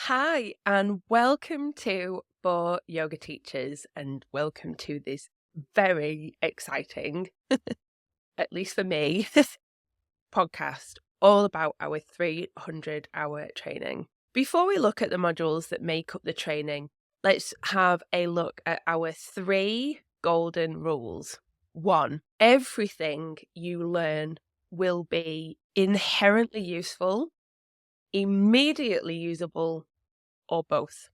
Hi, and welcome to For Yoga Teachers, and welcome to this very exciting, at least for me, podcast all about our 300-hour training. Before we look at the modules that make up the training, let's have a look at our 3 golden rules. 1, everything you learn will be inherently useful, immediately usable, or both.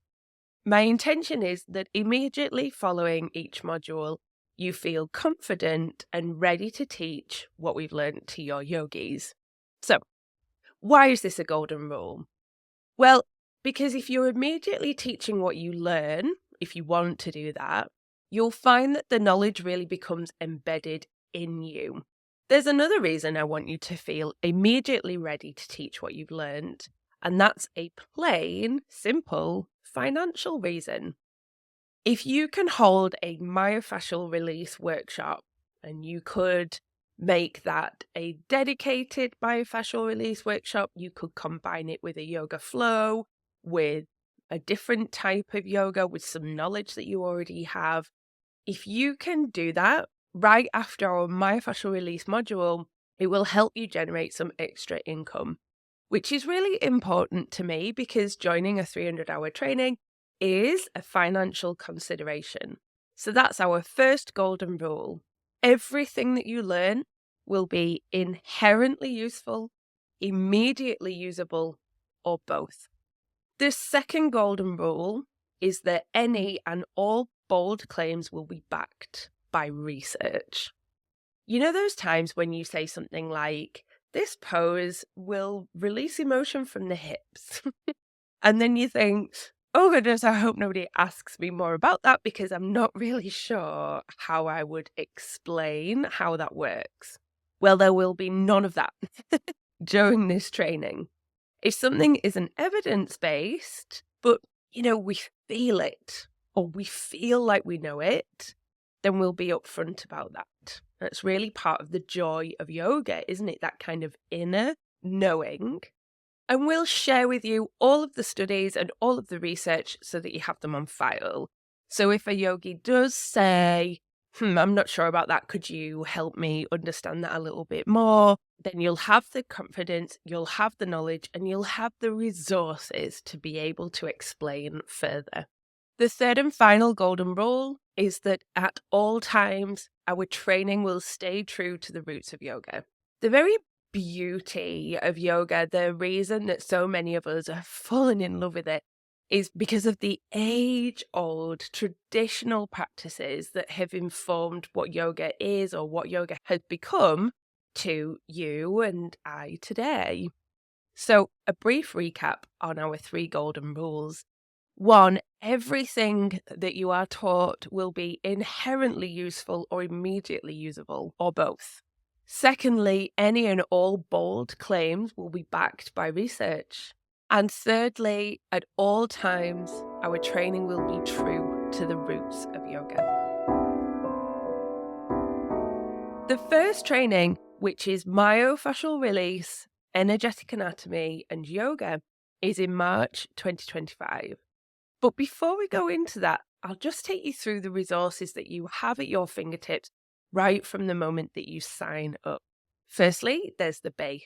My intention is that immediately following each module, you feel confident and ready to teach what we've learned to your yogis. So, why is this a golden rule? Well, because if you're immediately teaching what you learn, if you want to do that, you'll find that the knowledge really becomes embedded in you. There's another reason I want you to feel immediately ready to teach what you've learned, and that's a plain, simple, financial reason. If you can hold a myofascial release workshop and you could make that a dedicated myofascial release workshop, you could combine it with a yoga flow, with a different type of yoga, with some knowledge that you already have. If you can do that right after our myofascial release module, it will help you generate some extra income, which is really important to me because joining a 300-hour training is a financial consideration. So that's our first golden rule. Everything that you learn will be inherently useful, immediately usable, or both. The second golden rule is that any and all bold claims will be backed by research. You know those times when you say something like, this pose will release emotion from the hips. And then you think, oh goodness, I hope nobody asks me more about that because I'm not really sure how I would explain how that works. Well, there will be none of that during this training. If something isn't evidence-based, but, we feel it, or we feel like we know it, then we'll be upfront about that. That's really part of the joy of yoga, isn't it? That kind of inner knowing. And we'll share with you all of the studies and all of the research so that you have them on file. So if a yogi does say, I'm not sure about that, could you help me understand that a little bit more? Then you'll have the confidence, you'll have the knowledge, and you'll have the resources to be able to explain further. The third and final golden rule is that at all times, our training will stay true to the roots of yoga. The very beauty of yoga, the reason that so many of us have fallen in love with it, is because of the age-old traditional practices that have informed what yoga is or what yoga has become to you and I today. So, a brief recap on our 3 golden rules. 1, everything that you are taught will be inherently useful or immediately usable, or both. Secondly, any and all bold claims will be backed by research. And thirdly, at all times, our training will be true to the roots of yoga. The first training, which is myofascial release, energetic anatomy, and yoga, is in March 2025. But before we go into that, I'll just take you through the resources that you have at your fingertips right from the moment that you sign up. Firstly, there's the base.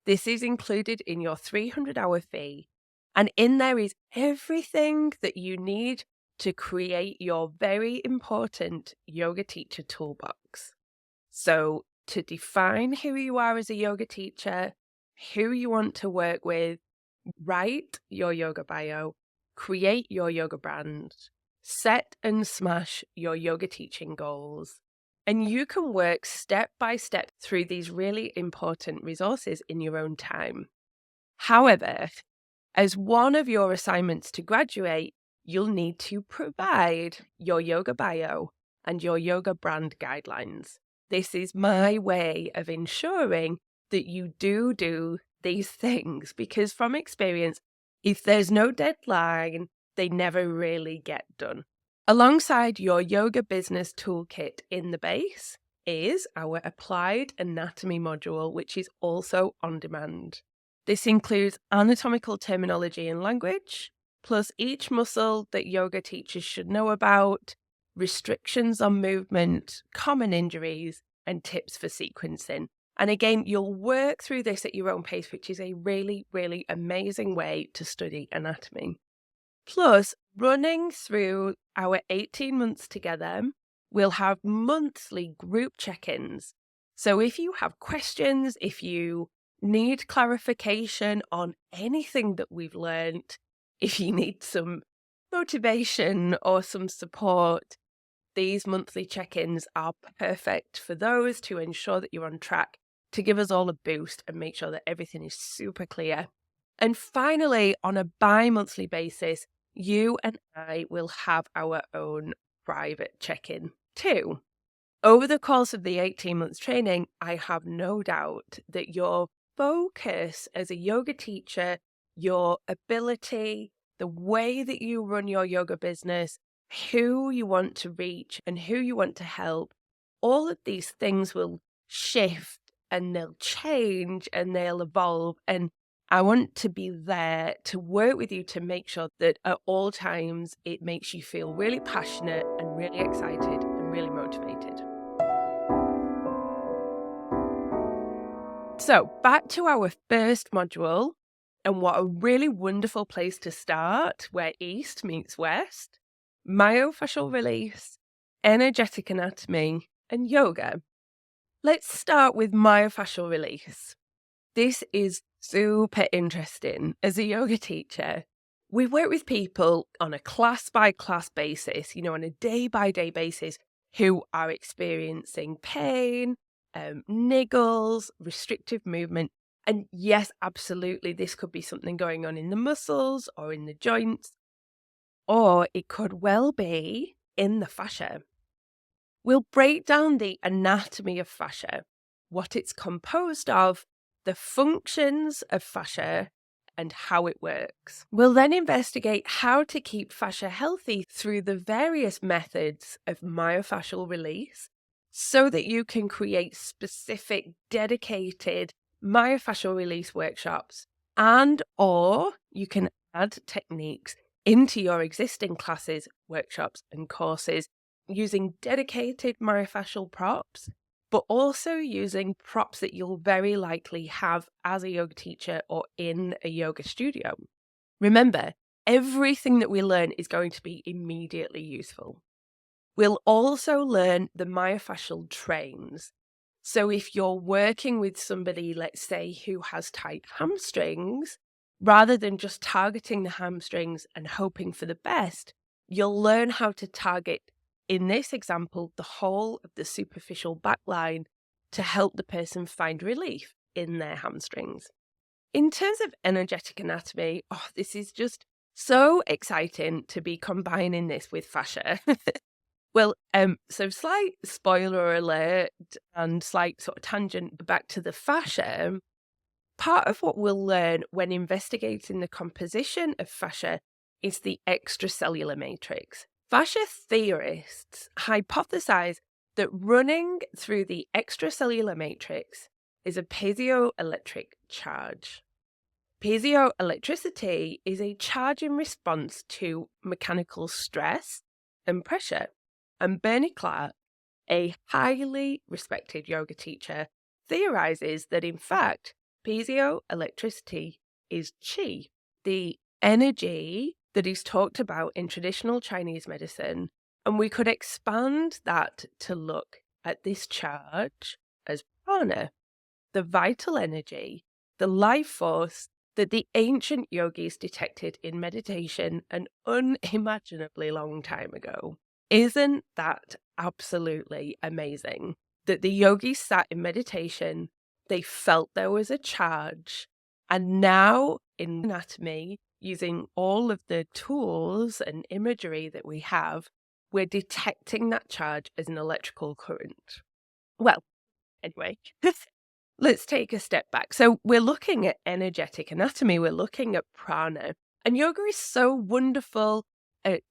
This is included in your 300-hour fee, and in there is everything that you need to create your very important yoga teacher toolbox. So, to define who you are as a yoga teacher, who you want to work with, write your yoga bio, create your yoga brand, set and smash your yoga teaching goals. And you can work step by step through these really important resources in your own time. However, as one of your assignments to graduate, you'll need to provide your yoga bio and your yoga brand guidelines. This is my way of ensuring that you do these things, because from experience, if there's no deadline, they never really get done. Alongside your yoga business toolkit in the base is our applied anatomy module, which is also on demand. This includes anatomical terminology and language, plus each muscle that yoga teachers should know about, restrictions on movement, common injuries, and tips for sequencing. And again, you'll work through this at your own pace, which is a really, really amazing way to study anatomy. Plus, running through our 18 months together, we'll have monthly group check-ins. So if you have questions, if you need clarification on anything that we've learned, if you need some motivation or some support, these monthly check-ins are perfect for those to ensure that you're on track, to give us all a boost and make sure that everything is super clear. And finally, on a bi-monthly basis, you and I will have our own private check-in too. Over the course of the 18 months training, I have no doubt that your focus as a yoga teacher, your ability, the way that you run your yoga business, who you want to reach and who you want to help, all of these things will shift and they'll change and they'll evolve. And I want to be there to work with you to make sure that at all times it makes you feel really passionate and really excited and really motivated. So back to our first module, and what a really wonderful place to start, where East meets West: myofascial release, energetic anatomy, and yoga. Let's start with myofascial release. This is super interesting. As a yoga teacher, we work with people on a class-by-class basis, on a day-by-day basis, who are experiencing pain, niggles, restrictive movement. And yes, absolutely, this could be something going on in the muscles or in the joints, or it could well be in the fascia. We'll break down the anatomy of fascia, what it's composed of, the functions of fascia, and how it works. We'll then investigate how to keep fascia healthy through the various methods of myofascial release, so that you can create specific, dedicated myofascial release workshops, and or you can add techniques into your existing classes, workshops, and courses using dedicated myofascial props, but also using props that you'll very likely have as a yoga teacher or in a yoga studio. Remember, everything that we learn is going to be immediately useful. We'll also learn the myofascial trains. So if you're working with somebody, let's say, who has tight hamstrings, rather than just targeting the hamstrings and hoping for the best, you'll learn how to target, in this example, the whole of the superficial back line to help the person find relief in their hamstrings. In terms of energetic anatomy, this is just so exciting to be combining this with fascia. Well, so slight spoiler alert and slight sort of tangent back to the fascia. Part of what we'll learn when investigating the composition of fascia is the extracellular matrix. Fascia theorists hypothesize that running through the extracellular matrix is a piezoelectric charge. Piezoelectricity is a charge in response to mechanical stress and pressure. And Bernie Clark, a highly respected yoga teacher, theorizes that in fact, piezoelectricity is qi, the energy that is talked about in traditional Chinese medicine. And we could expand that to look at this charge as prana, the vital energy, the life force that the ancient yogis detected in meditation an unimaginably long time ago. Isn't that absolutely amazing? That the yogis sat in meditation, they felt there was a charge, and now in anatomy, using all of the tools and imagery that we have, we're detecting that charge as an electrical current. Well, anyway, let's take a step back. So we're looking at energetic anatomy, we're looking at prana, and yoga is so wonderful at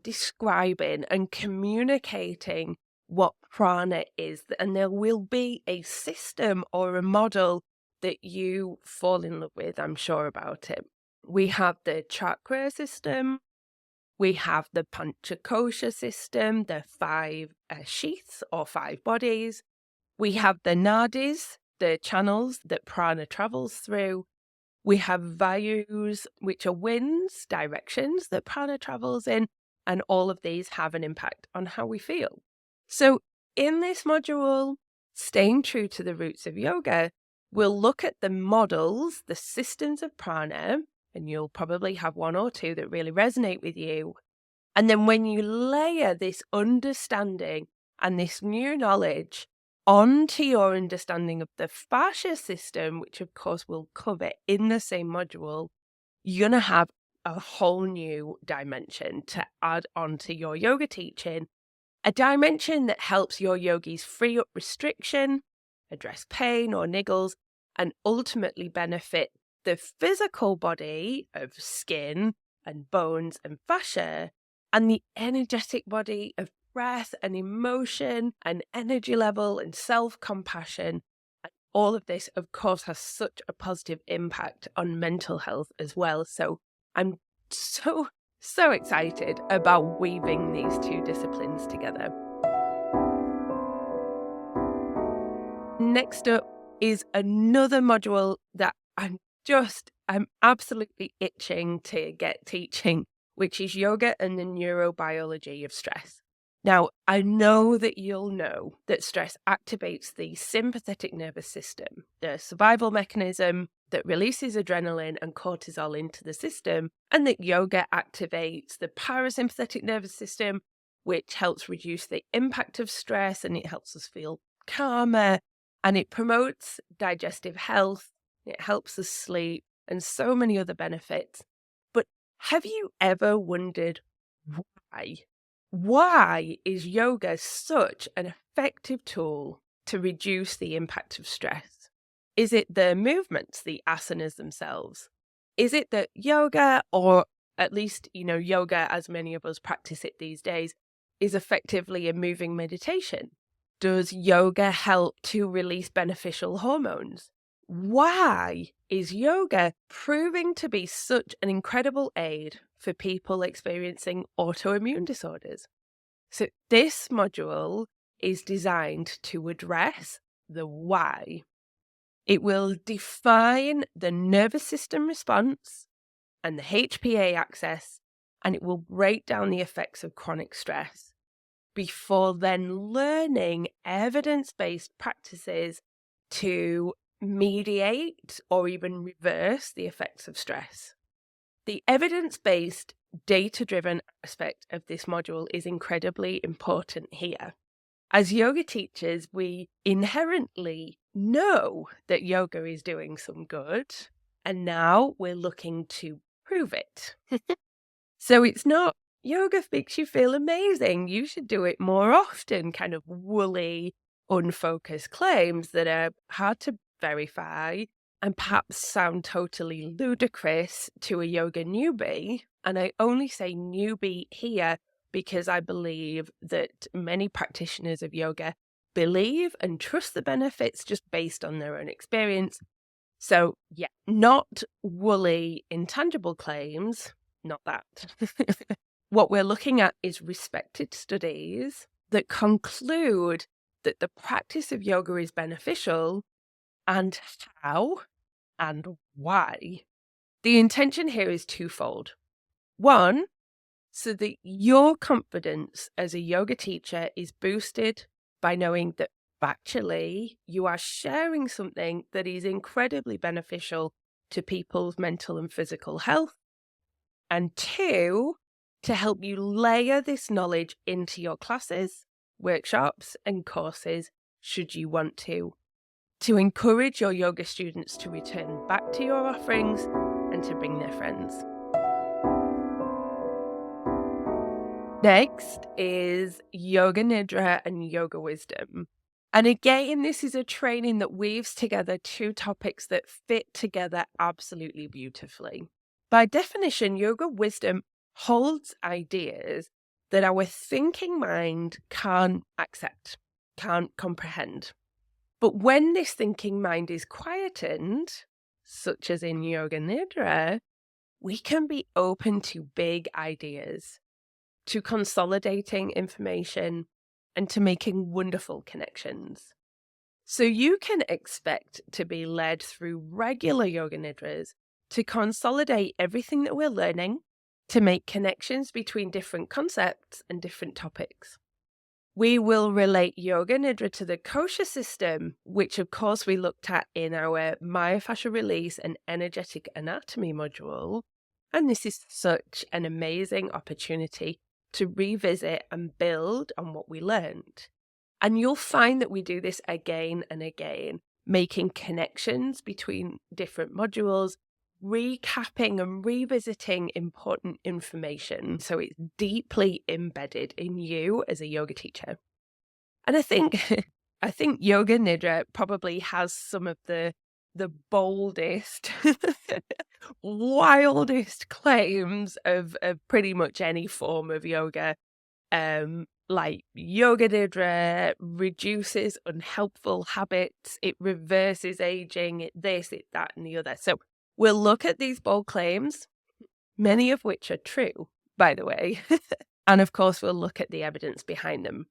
describing and communicating what prana is, and there will be a system or a model that you fall in love with, I'm sure about it. We have the chakra system. We have the panchakosha system, the 5 sheaths or 5 bodies. We have the nadis, the channels that prana travels through. We have vayus, which are winds, directions that prana travels in, and all of these have an impact on how we feel. So in this module, staying true to the roots of yoga, we'll look at the models, the systems of prana, and you'll probably have 1 or 2 that really resonate with you. And then when you layer this understanding and this new knowledge onto your understanding of the fascia system, which of course we'll cover in the same module, you're going to have a whole new dimension to add onto your yoga teaching, a dimension that helps your yogis free up restriction, address pain or niggles, and ultimately benefit the physical body of skin and bones and fascia, and the energetic body of breath and emotion and energy level and self-compassion. And all of this, of course, has such a positive impact on mental health as well. So I'm so excited about weaving these 2 disciplines together. Next up is another module that I'm absolutely itching to get teaching, which is yoga and the neurobiology of stress. Now, I know that you'll know that stress activates the sympathetic nervous system, the survival mechanism that releases adrenaline and cortisol into the system, and that yoga activates the parasympathetic nervous system, which helps reduce the impact of stress, and it helps us feel calmer, and it promotes digestive health, it helps us sleep, and so many other benefits. But have you ever wondered why? Why is yoga such an effective tool to reduce the impact of stress? Is it the movements, the asanas themselves? Is it that yoga, or at least, yoga as many of us practice it these days, is effectively a moving meditation? Does yoga help to release beneficial hormones? Why is yoga proving to be such an incredible aid for people experiencing autoimmune disorders? So this module is designed to address the why. It will define the nervous system response and the HPA axis, and it will break down the effects of chronic stress before then learning evidence-based practices to mediate or even reverse the effects of stress. The evidence-based, data-driven aspect of this module is incredibly important here. As yoga teachers, we inherently know that yoga is doing some good, and now we're looking to prove it. So it's not, yoga makes you feel amazing, you should do it more often, kind of woolly, unfocused claims that are hard to verify and perhaps sound totally ludicrous to a yoga newbie. And I only say newbie here because I believe that many practitioners of yoga believe and trust the benefits just based on their own experience. So yeah, not woolly, intangible claims, not that. What we're looking at is respected studies that conclude that the practice of yoga is beneficial, and how and why. The intention here is twofold. One, so that your confidence as a yoga teacher is boosted by knowing that factually you are sharing something that is incredibly beneficial to people's mental and physical health. And 2, to help you layer this knowledge into your classes, workshops, and courses should you want to encourage your yoga students to return back to your offerings and to bring their friends. Next is Yoga Nidra and Yoga Wisdom. And again, this is a training that weaves together 2 topics that fit together absolutely beautifully. By definition, Yoga Wisdom holds ideas that our thinking mind can't accept, can't comprehend. But when this thinking mind is quietened, such as in Yoga Nidra, we can be open to big ideas, to consolidating information, and to making wonderful connections. So you can expect to be led through regular yoga nidras to consolidate everything that we're learning, to make connections between different concepts and different topics. We will relate yoga nidra to the kosha system, which of course we looked at in our myofascial release and energetic anatomy module. And this is such an amazing opportunity to revisit and build on what we learned. And you'll find that we do this again and again, making connections between different modules, recapping and revisiting important information so it's deeply embedded in you as a yoga teacher. And I think yoga nidra probably has some of the boldest, wildest claims of pretty much any form of yoga. Like yoga nidra reduces unhelpful habits, it reverses aging, it this, it that, and the other. So we'll look at these bold claims, many of which are true, by the way. And of course, we'll look at the evidence behind them.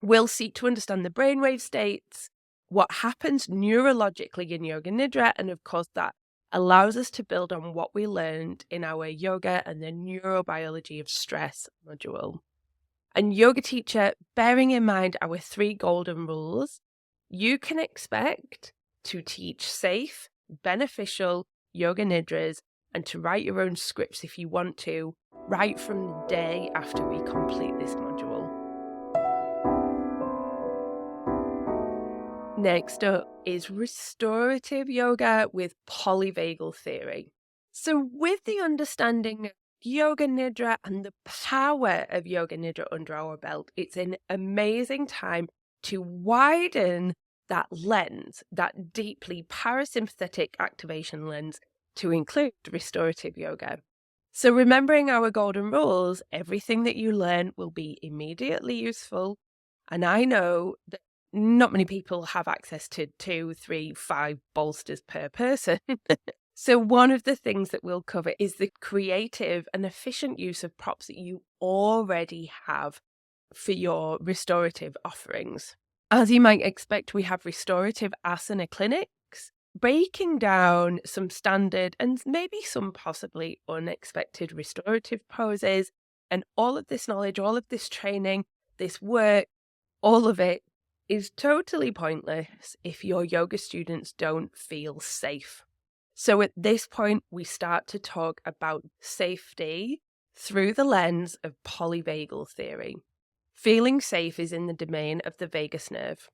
We'll seek to understand the brainwave states, what happens neurologically in yoga nidra, and of course, that allows us to build on what we learned in our yoga and the neurobiology of stress module. And yoga teacher, bearing in mind our 3 golden rules, you can expect to teach safe, beneficial yoga nidras and to write your own scripts if you want to, right from the day after we complete this module. Next up is restorative yoga with polyvagal theory. So with the understanding of yoga nidra and the power of yoga nidra under our belt, it's an amazing time to widen that lens, that deeply parasympathetic activation lens, to include restorative yoga. So remembering our golden rules, everything that you learn will be immediately useful. And I know that not many people have access to 2, 3, 5 bolsters per person. So one of the things that we'll cover is the creative and efficient use of props that you already have for your restorative offerings. As you might expect, we have restorative asana clinics, breaking down some standard and maybe some possibly unexpected restorative poses. And all of this knowledge, all of this training, this work, all of it is totally pointless if your yoga students don't feel safe. So at this point, we start to talk about safety through the lens of polyvagal theory. Feeling safe is in the domain of the vagus nerve.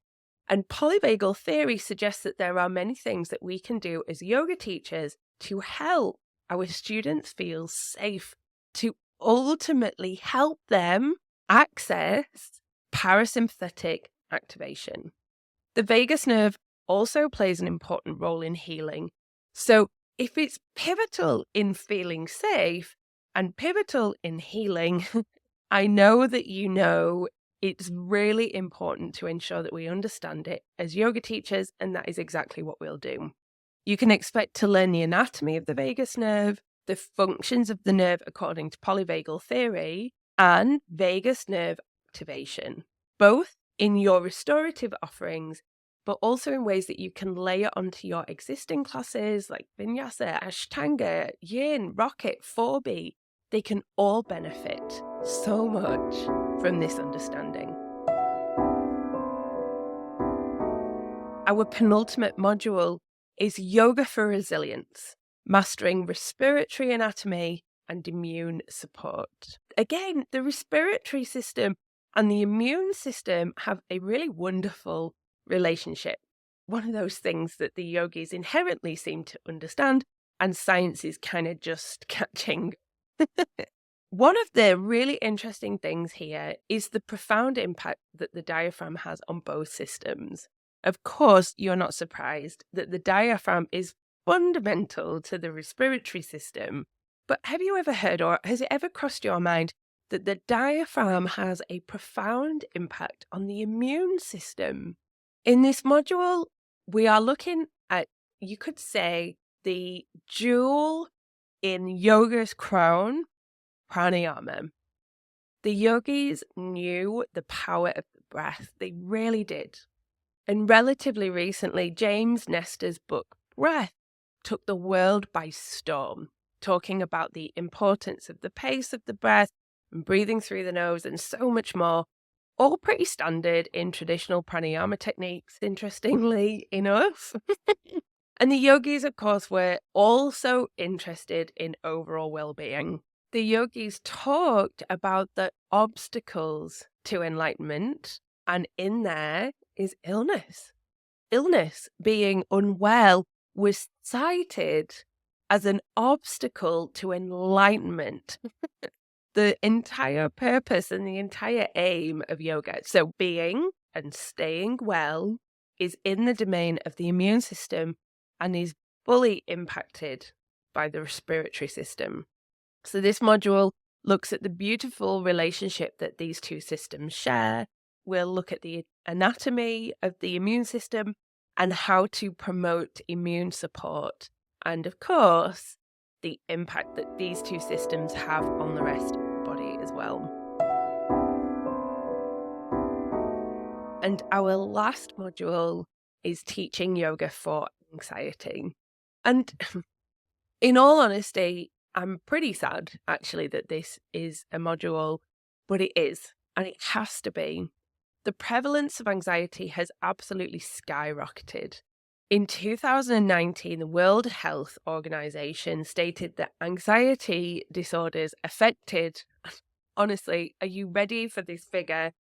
And polyvagal theory suggests that there are many things that we can do as yoga teachers to help our students feel safe, to ultimately help them access parasympathetic activation. The vagus nerve also plays an important role in healing. So if it's pivotal in feeling safe and pivotal in healing, I know that you know it's really important to ensure that we understand it as yoga teachers, and that is exactly what we'll do. You can expect to learn the anatomy of the vagus nerve, the functions of the nerve according to polyvagal theory, and vagus nerve activation, both in your restorative offerings, but also in ways that you can layer onto your existing classes like Vinyasa, Ashtanga, Yin, Rocket, 4B. They can all benefit so much from this understanding. Our penultimate module is Yoga for Resilience, mastering respiratory anatomy and immune support. Again, the respiratory system and the immune system have a really wonderful relationship. One of those things that the yogis inherently seem to understand, and science is kind of just catching. One of the really interesting things here is the profound impact that the diaphragm has on both systems. Of course, you're not surprised that the diaphragm is fundamental to the respiratory system, but have you ever heard, or has it ever crossed your mind, that the diaphragm has a profound impact on the immune system? In this module, we are looking at, you could say, the dual in yoga's crown, pranayama. The yogis knew the power of the breath. They really did. And relatively recently, James Nestor's book, Breath, took the world by storm, talking about the importance of the pace of the breath and breathing through the nose and so much more. All pretty standard in traditional pranayama techniques, interestingly enough. And the yogis, of course, were also interested in overall well-being. The yogis talked about the obstacles to enlightenment, and in there is illness. Illness, being unwell, was cited as an obstacle to enlightenment. The entire purpose and the entire aim of yoga, so being and staying well, is in the domain of the immune system and is fully impacted by the respiratory system. So this module looks at the beautiful relationship that these two systems share. We'll look at the anatomy of the immune system and how to promote immune support. And of course, the impact that these two systems have on the rest of the body as well. And our last module is teaching yoga for anxiety. And in all honesty, I'm pretty sad, actually, that this is a module, but it is, and it has to be. The prevalence of anxiety has absolutely skyrocketed. In 2019, the World Health Organization stated that anxiety disorders affected, honestly, are you ready for this figure?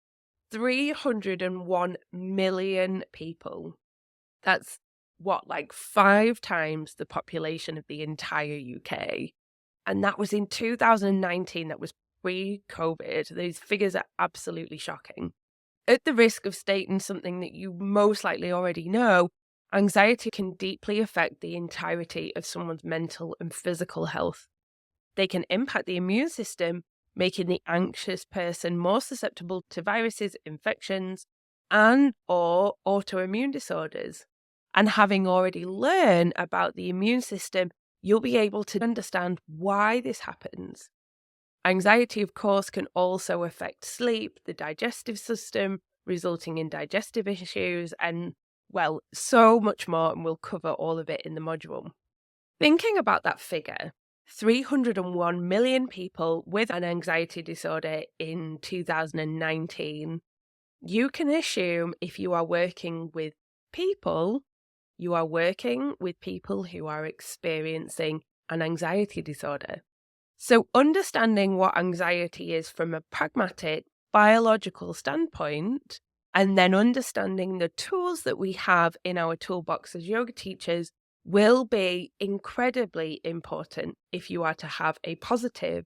301 million people. That's like 5 times the population of the entire UK. And that was in 2019. That was pre-COVID. These figures are absolutely shocking. At the risk of stating something that you most likely already know, anxiety can deeply affect the entirety of someone's mental and physical health. They can impact the immune system, making the anxious person more susceptible to viruses, infections, and or autoimmune disorders. And having already learned about the immune system, you'll be able to understand why this happens. Anxiety, of course, can also affect sleep, the digestive system, resulting in digestive issues, and, well, so much more, and we'll cover all of it in the module. Thinking about that figure, 301 million people with an anxiety disorder in 2019, you can assume if you are working with people, you are working with people who are experiencing an anxiety disorder. So understanding what anxiety is from a pragmatic, biological standpoint, and then understanding the tools that we have in our toolbox as yoga teachers will be incredibly important if you are to have a positive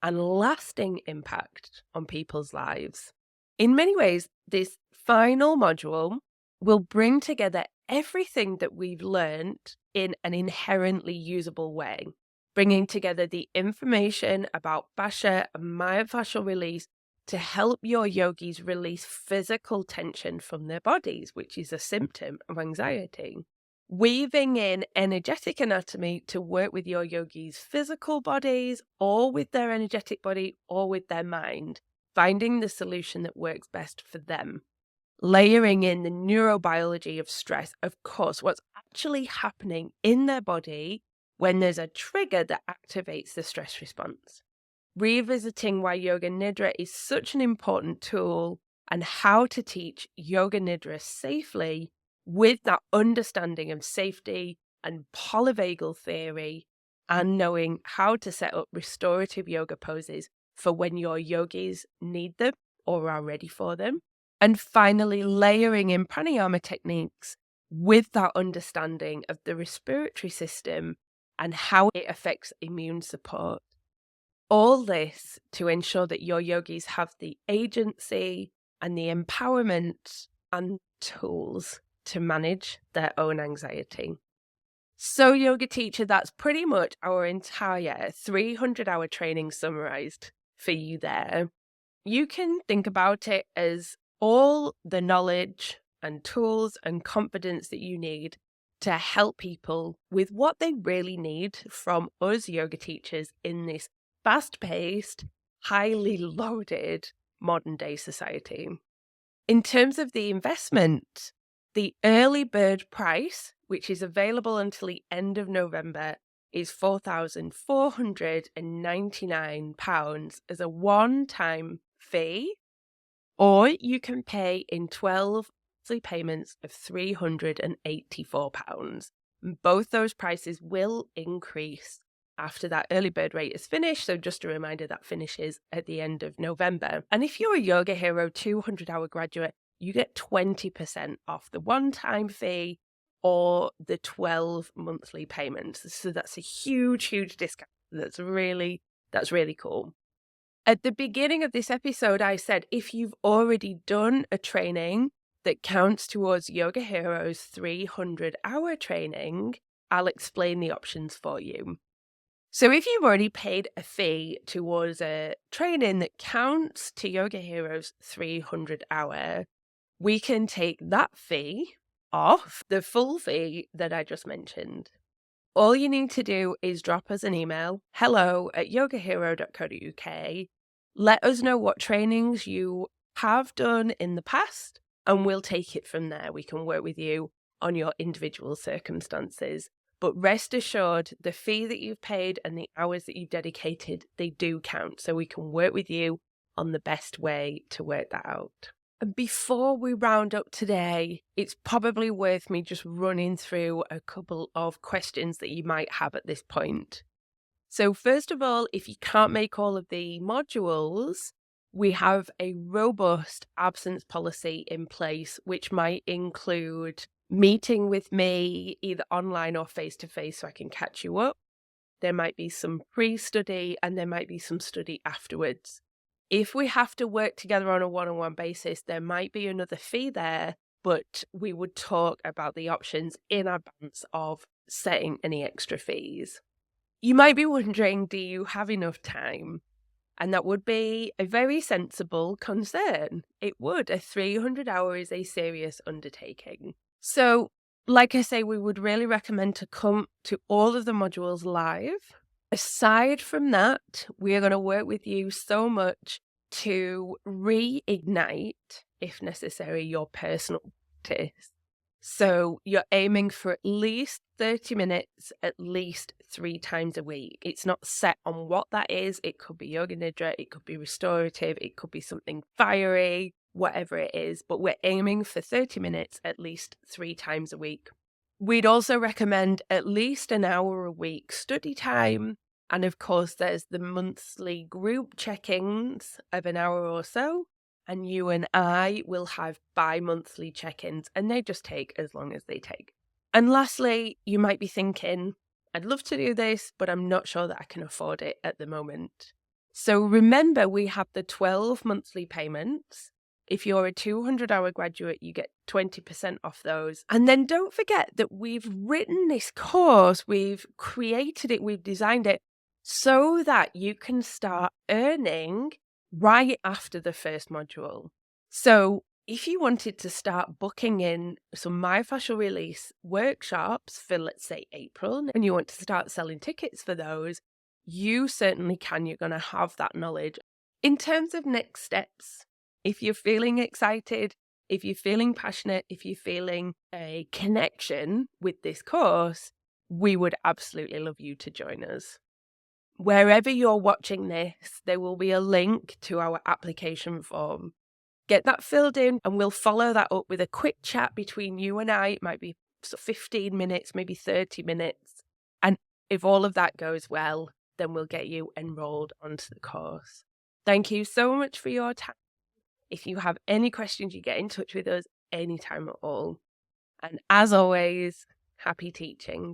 and lasting impact on people's lives. In many ways, this final module will bring together everything that we've learned in an inherently usable way, bringing together the information about fascia and myofascial release to help your yogis release physical tension from their bodies, which is a symptom of anxiety. Weaving in energetic anatomy to work with your yogis' physical bodies or with their energetic body or with their mind, finding the solution that works best for them. Layering in the neurobiology of stress, of course, what's actually happening in their body when there's a trigger that activates the stress response. Revisiting why Yoga Nidra is such an important tool and how to teach Yoga Nidra safely with that understanding of safety and polyvagal theory and knowing how to set up restorative yoga poses for when your yogis need them or are ready for them. And finally, layering in pranayama techniques with that understanding of the respiratory system and how it affects immune support. All this to ensure that your yogis have the agency and the empowerment and tools to manage their own anxiety. So, yoga teacher, that's pretty much our entire 300-hour training summarized for you there. You can think about it as all the knowledge and tools and confidence that you need to help people with what they really need from us yoga teachers in this fast-paced, highly loaded modern day society. In terms of the investment, the early bird price, which is available until the end of November, is £4,499 as a one-time fee, or you can pay in 12 monthly payments of £384. Both those prices will increase after that early bird rate is finished. So just a reminder, that finishes at the end of November. And if you're a Yoga Hero 200-hour graduate, you get 20% off the one-time fee or the 12 monthly payments. So that's a huge, huge discount. That's really cool. At the beginning of this episode, I said, if you've already done a training that counts towards Yoga Hero's 300-hour training, I'll explain the options for you. So if you've already paid a fee towards a training that counts to Yoga Hero's 300-hour, we can take that fee off the full fee that I just mentioned. All you need to do is drop us an email, hello@yogahero.co.uk. Let us know what trainings you have done in the past, and we'll take it from there. We can work with you on your individual circumstances. But rest assured, the fee that you've paid and the hours that you've dedicated, they do count. So we can work with you on the best way to work that out. And before we round up today, it's probably worth me just running through a couple of questions that you might have at this point. So first of all, if you can't make all of the modules, we have a robust absence policy in place, which might include meeting with me either online or face-to-face so I can catch you up. There might be some pre-study and there might be some study afterwards. If we have to work together on a one-on-one basis, there might be another fee there, but we would talk about the options in advance of setting any extra fees. You might be wondering, do you have enough time? And that would be a very sensible concern. It would. A 300-hour is a serious undertaking. So, like I say, we would really recommend to come to all of the modules live. Aside from that, we are going to work with you so much to reignite, if necessary, your personal practice. So you're aiming for at least 30 minutes, at least 3 times a week. It's not set on what that is. It could be yoga nidra, it could be restorative, it could be something fiery, whatever it is. But we're aiming for 30 minutes, at least 3 times a week. We'd also recommend at least an hour a week study time. And of course, there's the monthly group check-ins of an hour or so. And you and I will have bi-monthly check-ins, and they just take as long as they take. And lastly, you might be thinking, I'd love to do this, but I'm not sure that I can afford it at the moment. So remember, we have the 12 monthly payments. If you're a 200-hour graduate, you get 20% off those. And then don't forget that we've written this course, we've created it, we've designed it so that you can start earning right after the first module. So if you wanted to start booking in some myofascial release workshops for, let's say, April, and you want to start selling tickets for those, you certainly can. You're going to have that knowledge. In terms of next steps, if you're feeling excited, if you're feeling passionate, if you're feeling a connection with this course, we would absolutely love you to join us. Wherever you're watching this, there will be a link to our application form. Get that filled in and we'll follow that up with a quick chat between you and I. It might be 15 minutes, maybe 30 minutes. And if all of that goes well, then we'll get you enrolled onto the course. Thank you so much for your time. If you have any questions, you get in touch with us anytime at all. And as always, happy teaching.